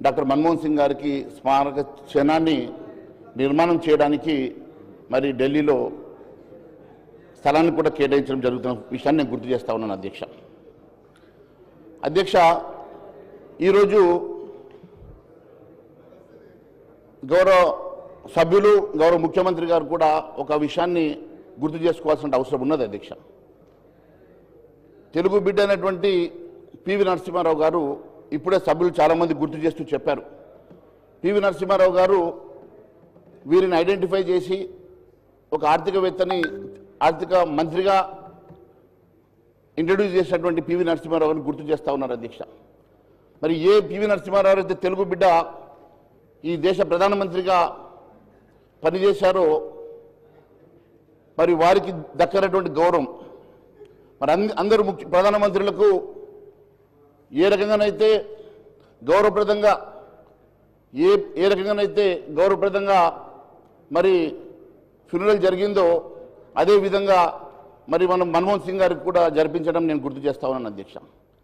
Doctor Manmohan Singh గారికి స్మారక చిహ్నాన్ని నిర్మాణం చేయడానికి మరి ఢిల్లీలో స్థలాన్ని కూడా కేటాయించడం జరుగుతున్న విషయాన్ని నేను గుర్తు చేస్తా ఉన్నాను అధ్యక్ష ఈరోజు గౌరవ సభ్యులు గౌరవ ముఖ్యమంత్రి గారు కూడా ఒక విషయాన్ని గుర్తు చేసుకోవాల్సిన అవసరం ఉన్నది అధ్యక్ష. తెలుగు బిడ్డ అయినటువంటి పివి నరసింహారావు గారు ఇప్పుడే సభ్యులు చాలామంది గుర్తు చేస్తూ చెప్పారు. పివి నరసింహారావు గారు వీరిని ఐడెంటిఫై చేసి ఒక ఆర్థిక మంత్రిగా ఇంట్రడ్యూస్ చేసినటువంటి పివి నరసింహారావు గారిని గుర్తు చేస్తూ ఉన్నారు అధ్యక్ష. మరి ఏ పివి నరసింహారావు అయితే తెలుగు బిడ్డ ఈ దేశ ప్రధానమంత్రిగా పనిచేశారో మరి వారికి దక్కనటువంటి గౌరవం మరి అందరూ ప్రధానమంత్రులకు ఏ రకంగానైతే గౌరవప్రదంగా మరి ఫ్యూనరల్ జరిగిందో అదేవిధంగా మరి మనం మన్మోహన్ సింగ్ గారికి కూడా జరిపించడం నేను గుర్తు చేస్తా ఉన్నాను అధ్యక్ష.